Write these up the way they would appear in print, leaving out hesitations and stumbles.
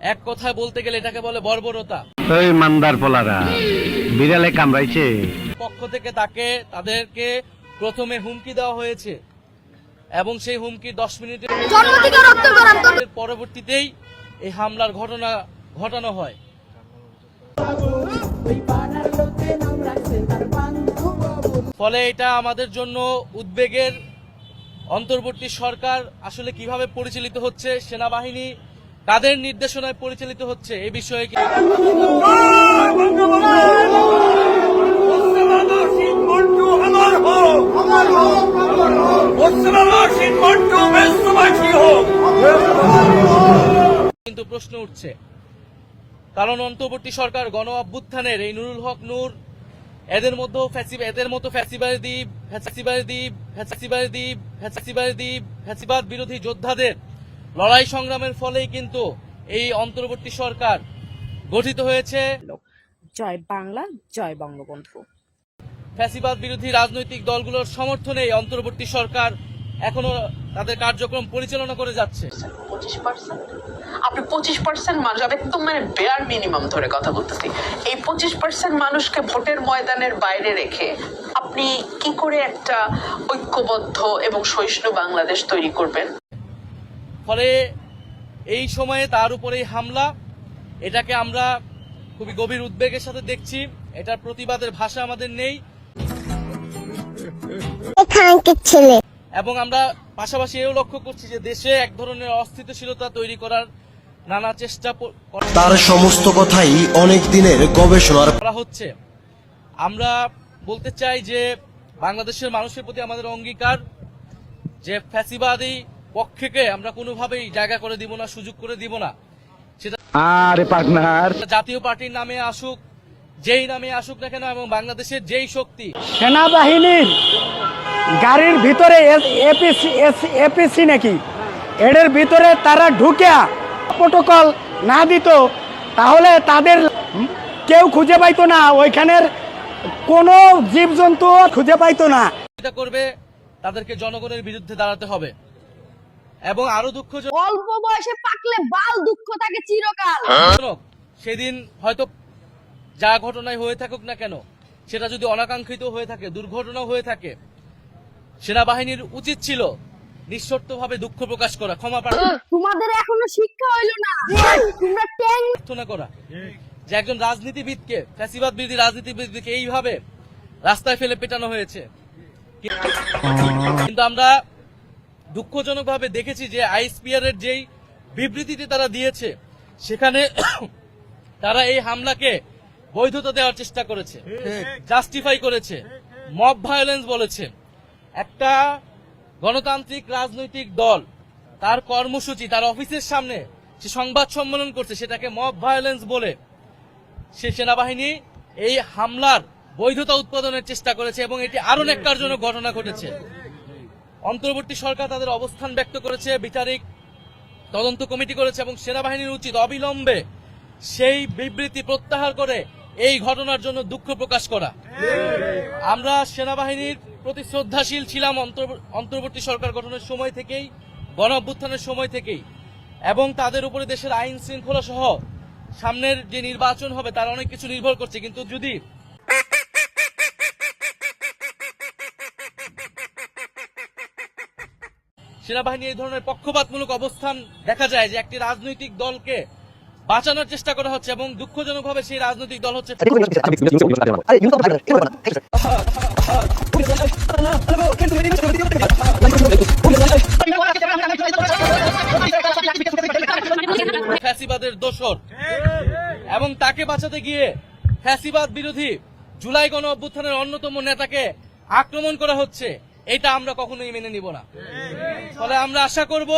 এক কথায় বলতে গেলে এটাকে বলে বর্বরতা। ওই মান্দার পোলারা বিড়ালে কামড়াইছে। পক্ষ থেকে তাদেরকে প্রথমে হুমকি দেওয়া হয়েছে এবং সেই হুমকি 10 মিনিটের পরবর্তীতেই এই হামলার ঘটনা ঘটানো হয়। ফলে এটা আমাদের জন্য উদ্বেগের। অন্তর্বর্তী সরকার আসলে কিভাবে পরিচালিত হচ্ছে, সেনাবাহিনী কাদের নির্দেশনায় পরিচালিত হচ্ছে এই বিষয়ে কিন্তু প্রশ্ন উঠছে, কারণ অন্তর্বর্তী সরকার গণ অভ্যুত্থানের এই নুরুল হক নূর এদের মতো ফ্যাসিবাদ বিরোধী যোদ্ধাদের লড়াই সংগ্রামের ফলেই কিন্তু এই অন্তর্বর্তী সরকার গঠিত হয়েছে। জয় বাংলা, জয় বঙ্গবন্ধু। ফ্যাসিবাদ বিরোধী রাজনৈতিক দলগুলোর সমর্থনে এই অন্তর্বর্তী সরকার এখনো তাদের কার্যক্রম পরিচালনা করে যাচ্ছে। 25%, আপনি 25% মানুষ, একদম মানে বেয়ার মিনিমাম ধরে কথা বলতেছি, এই 25% মানুষকে ভোটের ময়দানের বাইরে রেখে আপনি কি করে একটা ঐক্যবদ্ধ এবং সহিষ্ণু বাংলাদেশ তৈরি করবেন? ফলে এই সময়ে তার উপরেই হামলা, এটাকে আমরা খুবই গভীর উদ্বেগের সাথে দেখছি। এটার প্রতিবাদের ভাষা আমাদের নেই ছেলে, এবং আমরা পাশাপাশি এও লক্ষ্য করছি যে দেশে এক ধরনের অস্থিতিশীলতা তৈরি করার নানা চেষ্টা তার সমস্ত কথাই অনেক দিনের গবেষণার করা হচ্ছে। আমরা বলতে চাই যে বাংলাদেশের মানুষের প্রতি আমাদের অঙ্গীকার যে ফ্যাসিবাদী পক্ষকে আমরা কোনোভাবেই জায়গা করে দিব না, সুযোগ করে দিব না। সেটা আরে পার্টনার, জাতীয় পার্টির নামে আসুক, যেই নামে আসুক না কেন, এবং বাংলাদেশের যেই শক্তি সেনাবাহিনীর গাড়ির ভিতরে এপিসি নাকি এর ভিতরে তারা ঢুকে প্রোটোকল না দিত তাহলে তাদের কেউ খুঁজে পাইতো না, ওইখানের কোনো জীবজন্তু খুঁজে পাইতো না। এটা করবে তাদেরকে জনগণের বিরুদ্ধে দাঁড়াতে হবে। এবং আরো দুঃখজনক, অল্প বয়সে পাকলে বাল দুঃখ থাকে চিরকাল। সেদিন হয়তো যা ঘটনায় হয়ে থাকুক না কেন, সেটা যদি অনাকাঙ্ক্ষিত হয়ে থাকে, দুর্ঘটনা হয়ে থাকে, সেনাবাহিনীর উচিত ছিল নিঃশর্তভাবে দুঃখ প্রকাশ করা, ক্ষমা তোমাদের এখনো শিক্ষা হইল না, তোমরা প্রার্থনা করা যে একজন রাজনীতিবিদকে, ফ্যাসিবাদ বিরোধী রাজনীতিবিদকে এইভাবে রাস্তায় ফেলে পেটানো হয়েছে। কিন্তু আমরা দুঃখজনকভাবে দেখেছি যে আইএসপিআর এর যেই বিবৃতিতে তারা দিয়েছে, সেখানে তারা এই হামলাকে বৈধতা দেওয়ার চেষ্টা করেছে, জাস্টিফাই করেছে, মব ভায়োলেন্স বলেছে। একটা গণতান্ত্রিক রাজনৈতিক দল তার কর্মসূচি, তার অফিসের সামনে সে সংবাদ সম্মেলন করছে, সেটাকে মব ভায়োলেন্স বলে সে সেনাবাহিনী এই হামলার বৈধতা উৎপাদনের চেষ্টা করেছে এবং এটি আরো ন্যাক্কারজনক ঘটনা ঘটেছে। অন্তর্বর্তী সরকার তাদের অবস্থান ব্যক্ত করেছে, বিচারিক তদন্ত কমিটি করেছে এবং সেনাবাহিনীর উচিত অবিলম্বে সেই বিবৃতি প্রত্যাহার করে এই ঘটনার জন্য দুঃখ প্রকাশ করা। আমরা সেনাবাহিনীর প্রতি শ্রদ্ধাশীল ছিলাম অন্তর্বর্তী সরকার গঠনের সময় থেকেই, গণ অভ্যুত্থানের সময় থেকেই, এবং তাদের উপরে দেশের আইন শৃঙ্খলা সহ সামনের যে নির্বাচন হবে তার অনেক কিছু নির্ভর করছে। কিন্তু যদি সেনাবাহিনী এই ধরনের পক্ষপাতমূলক অবস্থান দেখা যায়, যে একটি রাজনৈতিক দলকে বাঁচানোর চেষ্টা করা হচ্ছে এবং দুঃখজনকভাবে সেই রাজনৈতিক দল হচ্ছে ফ্যাসিবাদের দোসর, এবং তাকে বাঁচাতে গিয়ে ফ্যাসিবাদ বিরোধী জুলাই গণ অভ্যুত্থানের অন্যতম নেতাকে আক্রমণ করা হচ্ছে। এটা আমরা কখনোই মেনে নিব না। ফলে আমরা আশা করব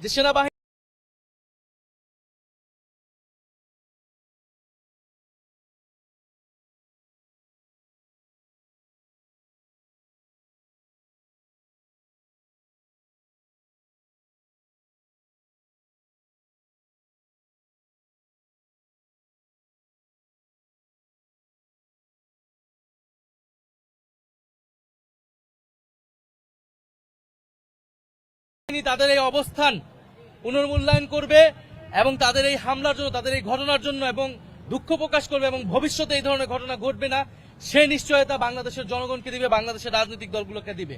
যে সেনাবাহিনী তাদের এই অবস্থান পুনর্মূল্যায়ন করবে এবং তাদের এই হামলার জন্য, তাদের এই ঘটনার জন্য এবং দুঃখ প্রকাশ করবে এবং ভবিষ্যতে এই ধরনের ঘটনা ঘটবে না সেই নিশ্চয়তা বাংলাদেশের জনগণকে দিবে, বাংলাদেশের রাজনৈতিক দলগুলোকে দিবে।